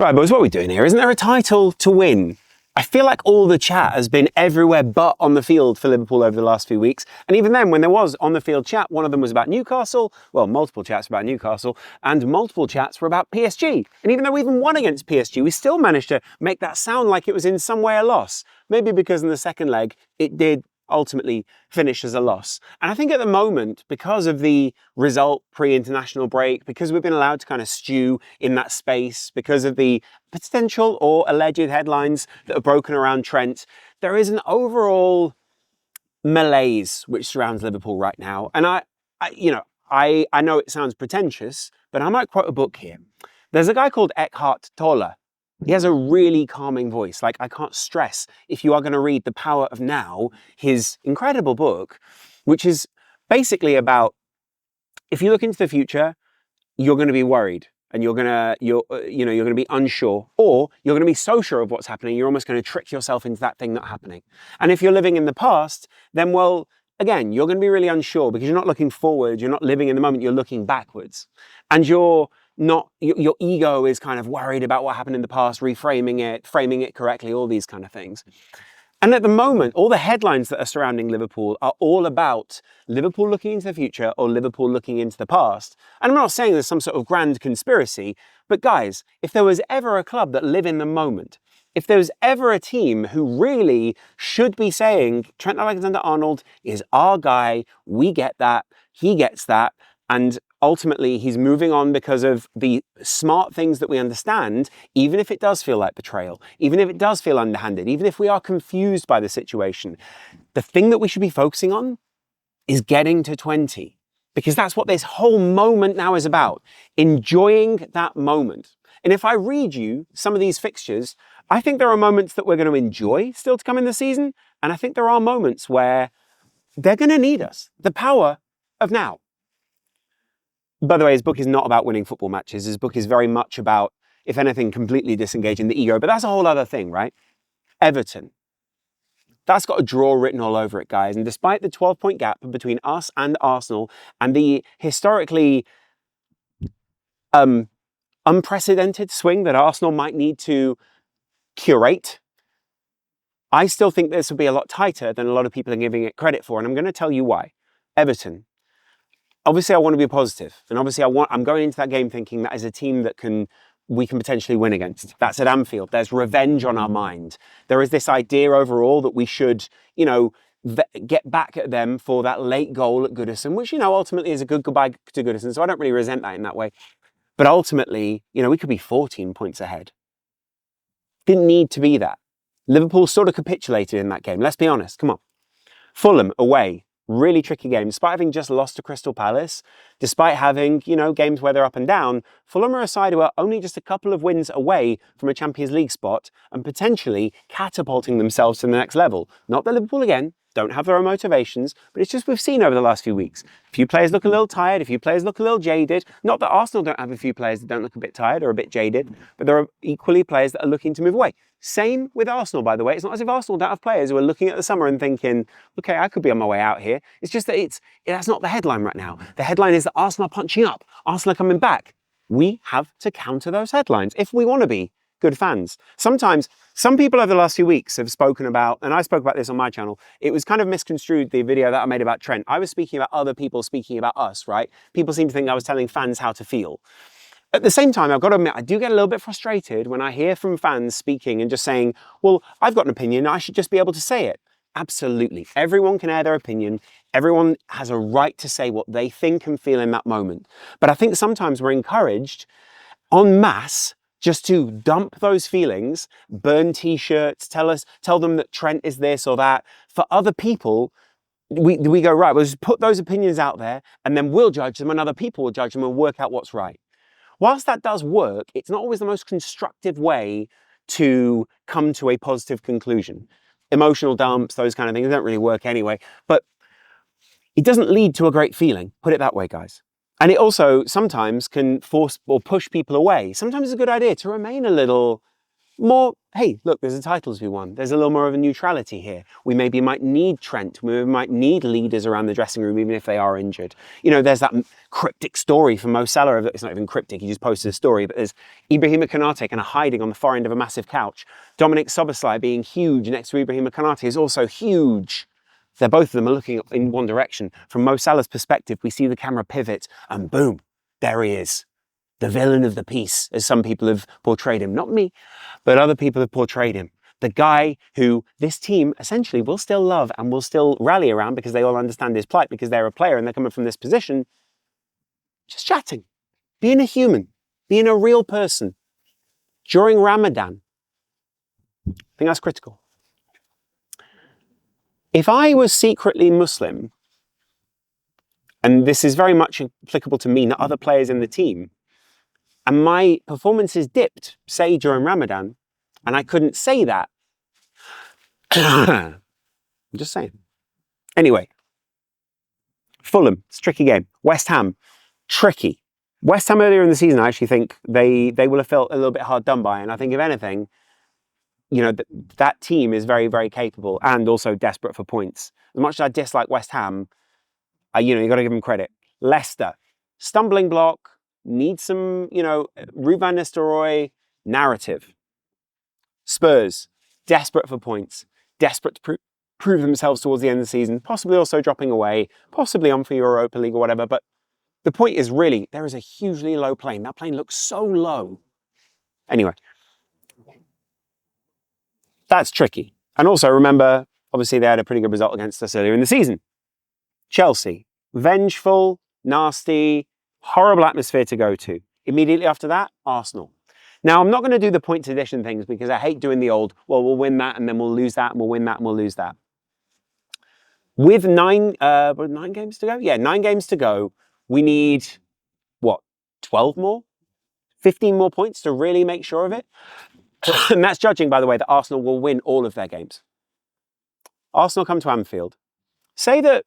Right, boys, what are we doing here? Isn't there a title to win? I feel like all the chat has been everywhere but on the field for Liverpool over the last few weeks. And even then, when there was on the field chat, one of them was about Newcastle. Well, multiple chats about Newcastle and multiple chats were about PSG. And even though we even won against PSG, we still managed to make that sound like it was in some way a loss. Maybe because in the second leg, it did ultimately finish as a loss. And I think at the moment, because of the result pre-international break, because we've been allowed to kind of stew in that space, because of the potential or alleged headlines that are broken around Trent, there is an overall malaise which surrounds Liverpool right now. And I know it sounds pretentious, but I might quote a book here. There's a guy called Eckhart Tolle. He has a really calming voice. Like, I can't stress, if you are going to read The Power of Now, his incredible book, which is basically about, if you look into the future, you're going to be worried and you're going to be unsure, or you're going to be so sure of what's happening, you're almost going to trick yourself into that thing not happening. And if you're living in the past, then, well, again, you're going to be really unsure because you're not looking forward, you're not living in the moment, you're looking backwards. And your ego is kind of worried about what happened in the past, reframing it, framing it correctly, all these kind of things. And at the moment, all the headlines that are surrounding Liverpool are all about Liverpool looking into the future or Liverpool looking into the past. And I'm not saying there's some sort of grand conspiracy, but guys, if there was ever a club that live in the moment, if there was ever a team who really should be saying, Trent Alexander-Arnold is our guy, we get that, he gets that, and ultimately he's moving on because of the smart things that we understand, even if it does feel like betrayal, even if it does feel underhanded, even if we are confused by the situation, the thing that we should be focusing on is getting to 20. Because that's what this whole moment now is about, enjoying that moment. And if I read you some of these fixtures, I think there are moments that we're going to enjoy still to come in the season. And I think there are moments where they're going to need us. The power of now. By the way, his book is not about winning football matches. His book is very much about, if anything, completely disengaging the ego. But that's a whole other thing, right? Everton. That's got a draw written all over it, guys. And despite the 12-point gap between us and Arsenal and the historically unprecedented swing that Arsenal might need to curate, I still think this will be a lot tighter than a lot of people are giving it credit for. And I'm going to tell you why. Everton. Obviously, I want to be positive. And obviously, I'm going into that game thinking that is a team that we can potentially win against. That's at Anfield. There's revenge on our mind. There is this idea overall that we should, get back at them for that late goal at Goodison, which, ultimately is a good goodbye to Goodison. So I don't really resent that in that way. But ultimately, we could be 14 points ahead. Didn't need to be that. Liverpool sort of capitulated in that game. Let's be honest. Come on. Fulham away. Really tricky game. Despite having just lost to Crystal Palace, despite having, games where they're up and down, Fulham are a side who are only just a couple of wins away from a Champions League spot and potentially catapulting themselves to the next level. Not that Liverpool, again, don't have their own motivations, but it's just we've seen over the last few weeks. A few players look a little tired, a few players look a little jaded. Not that Arsenal don't have a few players that don't look a bit tired or a bit jaded, but there are equally players that are looking to move away. Same with Arsenal, by the way. It's not as if Arsenal don't have players who are looking at the summer and thinking, okay, I could be on my way out here. It's just that that's not the headline right now. The headline is that Arsenal are punching up. Arsenal are coming back. We have to counter those headlines if we want to be good fans. Sometimes, some people over the last few weeks have spoken about, and I spoke about this on my channel, it was kind of misconstrued, the video that I made about Trent. I was speaking about other people speaking about us, right? People seem to think I was telling fans how to feel. At the same time, I've got to admit, I do get a little bit frustrated when I hear from fans speaking and just saying, well, I've got an opinion, I should just be able to say it. Absolutely. Everyone can air their opinion. Everyone has a right to say what they think and feel in that moment. But I think sometimes we're encouraged en masse just to dump those feelings, burn t-shirts, tell them that Trent is this or that. For other people, we go, right, we'll just put those opinions out there and then we'll judge them and other people will judge them and work out what's right. Whilst that does work, it's not always the most constructive way to come to a positive conclusion. Emotional dumps, those kind of things, don't really work anyway. But it doesn't lead to a great feeling, put it that way, guys. And it also sometimes can force or push people away. Sometimes it's a good idea to remain a little more, hey, look, there's a title to be won. There's a little more of a neutrality here. We maybe might need Trent. We might need leaders around the dressing room, even if they are injured. You know, there's that cryptic story from Mo Salah. It's not even cryptic, he just posted a story, but there's Ibrahima Konate kind of hiding on the far end of a massive couch. Dominic Szoboszlai being huge next to Ibrahima Konate is also huge. Both of them are looking in one direction. From Mo Salah's perspective, we see the camera pivot and boom, there he is. The villain of the piece, as some people have portrayed him. Not me, but other people have portrayed him. The guy who this team essentially will still love and will still rally around because they all understand his plight, because they're a player and they're coming from this position. Just chatting, being a human, being a real person. During Ramadan, I think that's critical. If I was secretly Muslim, and this is very much applicable to me, not other players in the team, and my performances dipped, say during Ramadan, and I couldn't say that. I'm just saying. Anyway, Fulham, it's a tricky game. West Ham, tricky. West Ham earlier in the season, I actually think they will have felt a little bit hard done by. And I think if anything, you know, that team is very, very capable and also desperate for points. As much as I dislike West Ham, you know, you got to give them credit. Leicester, stumbling block, need some, you know, Ruud van Nistelrooy narrative. Spurs, desperate for points, desperate to prove themselves towards the end of the season, possibly also dropping away, possibly on for Europa League or whatever. But the point is really, there is a hugely low plane. That plane looks so low. Anyway, that's tricky. And also remember, obviously they had a pretty good result against us earlier in the season. Chelsea, vengeful, nasty, horrible atmosphere to go to. Immediately after that, Arsenal. Now, I'm not going to do the points addition things because I hate doing the old, well, we'll win that and then we'll lose that and we'll win that and we'll lose that. With 9 games to go? Yeah, 9 games to go. We need, what, 12 more? 15 more points to really make sure of it? And that's judging, by the way, that Arsenal will win all of their games. Arsenal come to Anfield. Say that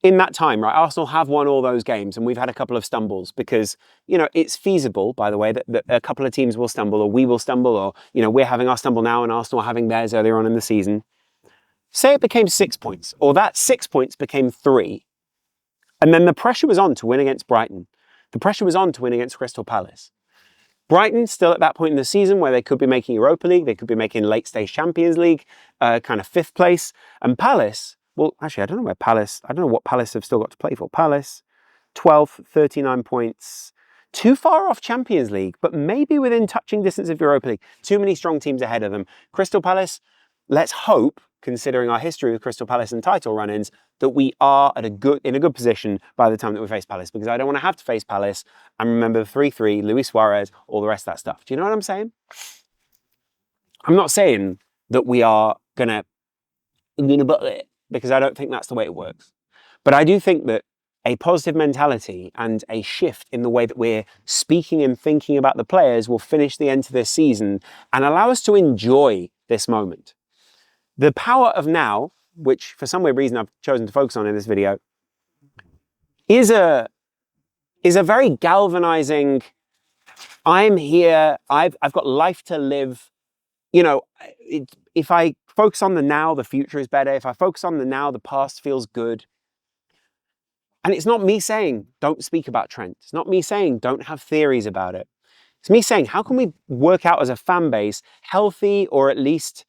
in that time, right, Arsenal have won all those games and we've had a couple of stumbles because, you know, it's feasible, by the way, that a couple of teams will stumble or we will stumble or, you know, we're having our stumble now and Arsenal are having theirs earlier on in the season. Say it became 6 points or that 6 points became 3. And then the pressure was on to win against Brighton. The pressure was on to win against Crystal Palace. Brighton still at that point in the season where they could be making Europa League, they could be making late stage Champions League, kind of 5th place. And Palace, well, actually, I don't know what Palace have still got to play for. Palace, 12th, 39 points. Too far off Champions League, but maybe within touching distance of Europa League. Too many strong teams ahead of them. Crystal Palace, let's hope, considering our history with Crystal Palace and title run-ins, that we are in a good position by the time that we face Palace, because I don't want to have to face Palace and remember the 3-3, Luis Suarez, all the rest of that stuff. Do you know what I'm saying? I'm not saying that we are going to buttle it, because I don't think that's the way it works. But I do think that a positive mentality and a shift in the way that we're speaking and thinking about the players will finish the end of this season and allow us to enjoy this moment. The power of now, which for some weird reason I've chosen to focus on in this video, is a very galvanizing, I'm here, I've got life to live. You know, if I focus on the now, the future is better. If I focus on the now, the past feels good. And it's not me saying, don't speak about Trent. It's not me saying, don't have theories about it. It's me saying, how can we work out as a fan base healthy or at least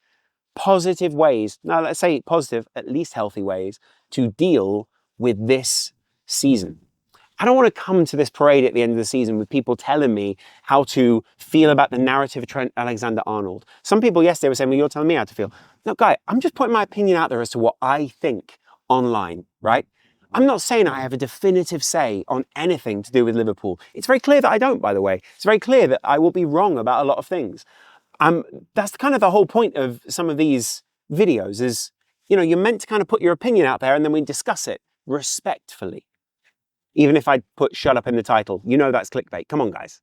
positive ways, now let's say positive, at least healthy ways, to deal with this season. I don't want to come to this parade at the end of the season with people telling me how to feel about the narrative of Trent Alexander-Arnold. Some people yesterday were saying, well, you're telling me how to feel. No, guy, I'm just putting my opinion out there as to what I think online, right? I'm not saying I have a definitive say on anything to do with Liverpool. It's very clear that I don't, by the way. It's very clear that I will be wrong about a lot of things. That's kind of the whole point of some of these videos is, you know, you're meant to kind of put your opinion out there and then we discuss it respectfully. Even if I put shut up in the title, you know that's clickbait. Come on, guys.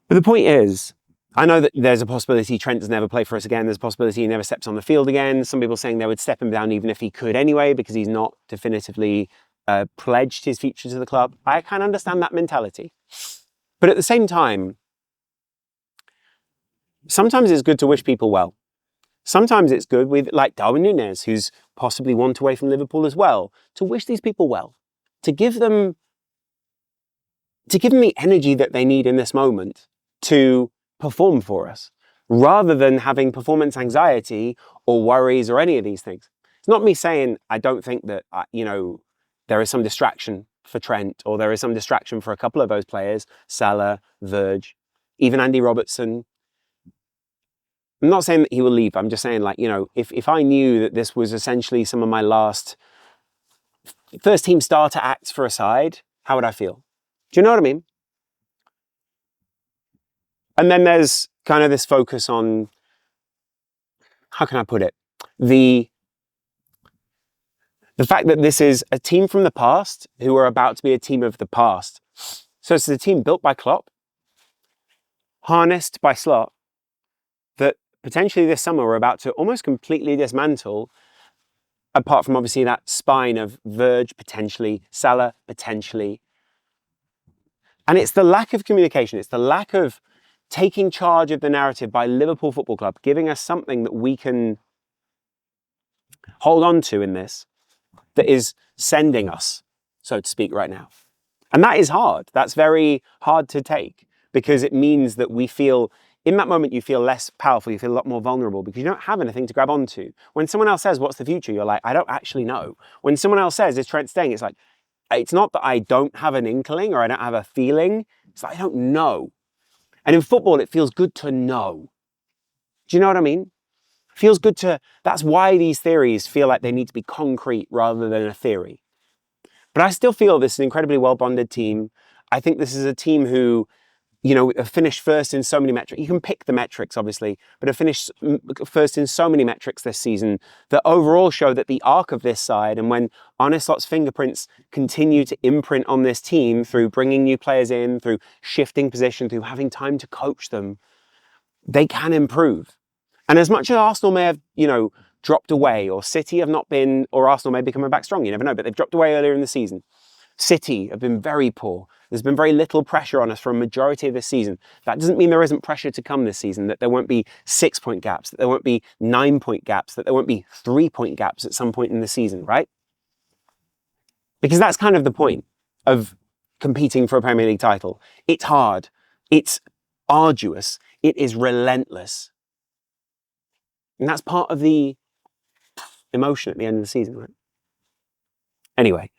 But the point is, I know that there's a possibility Trent does never play for us again. There's a possibility he never steps on the field again. Some people saying they would step him down even if he could anyway, because he's not definitively pledged his future to the club. I can understand that mentality. But at the same time, sometimes it's good to wish people well. Sometimes it's good with, like Darwin Núñez, who's possibly want away from Liverpool as well, to wish these people well, to give them the energy that they need in this moment to perform for us, rather than having performance anxiety or worries or any of these things. It's not me saying I don't think that, there is some distraction for Trent, or there is some distraction for a couple of those players, Salah, Verge, even Andy Robertson. I'm not saying that he will leave. I'm just saying, if I knew that this was essentially some of my last first team starter acts for a side, how would I feel? Do you know what I mean? And then there's kind of this focus on, how can I put it? The fact that this is a team from the past who are about to be a team of the past. So it's a team built by Klopp, harnessed by Slot, that potentially this summer we're about to almost completely dismantle, apart from obviously that spine of Verge, potentially, Salah, potentially. And it's the lack of communication, it's the lack of taking charge of the narrative by Liverpool Football Club, giving us something that we can hold on to in this, that is sending us, so to speak, right now. And that is hard. That's very hard to take, because it means that we feel, in that moment, you feel less powerful, you feel a lot more vulnerable, because you don't have anything to grab onto. When someone else says, what's the future? You're like, I don't actually know. When someone else says, is Trent staying? It's like, it's not that I don't have an inkling or I don't have a feeling. It's that I don't know. And in football, it feels good to know. Do you know what I mean? It feels good to, that's why these theories feel like they need to be concrete rather than a theory. But I still feel this is an incredibly well-bonded team. I think this is a team who, have finished first in so many metrics. You can pick the metrics, obviously, but have finished first in so many metrics this season that overall show that the arc of this side, and when Arne Slot's fingerprints continue to imprint on this team through bringing new players in, through shifting position, through having time to coach them, they can improve. And as much as Arsenal may have, dropped away, or City have not been, or Arsenal may be coming back strong, you never know, but they've dropped away earlier in the season. City have been very poor. There's been very little pressure on us for a majority of this season. That doesn't mean there isn't pressure to come this season, that there won't be 6-point gaps, that there won't be 9-point gaps, that there won't be 3-point gaps at some point in the season, right? Because that's kind of the point of competing for a Premier League title. It's hard. It's arduous. It is relentless. And that's part of the emotion at the end of the season, right? Anyway,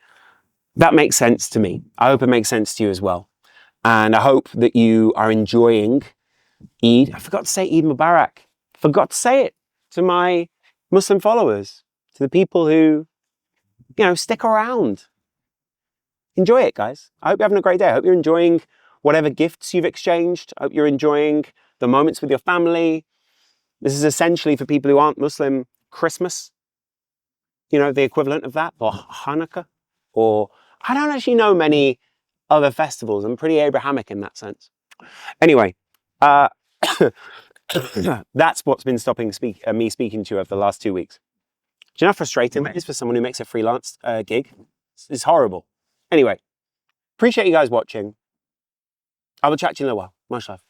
that makes sense to me. I hope it makes sense to you as well. And I hope that you are enjoying Eid. I forgot to say Eid Mubarak. Forgot to say it to my Muslim followers, to the people who, stick around. Enjoy it, guys. I hope you're having a great day. I hope you're enjoying whatever gifts you've exchanged. I hope you're enjoying the moments with your family. This is essentially, for people who aren't Muslim, Christmas. The equivalent of that, or Hanukkah, or I don't actually know many other festivals. I'm pretty Abrahamic in that sense. Anyway, that's what's been stopping me speaking to you over the last 2 weeks. Do you know how frustrating that is for someone who makes a freelance gig? It's horrible. Anyway, appreciate you guys watching. I will chat to you in a while. Much love.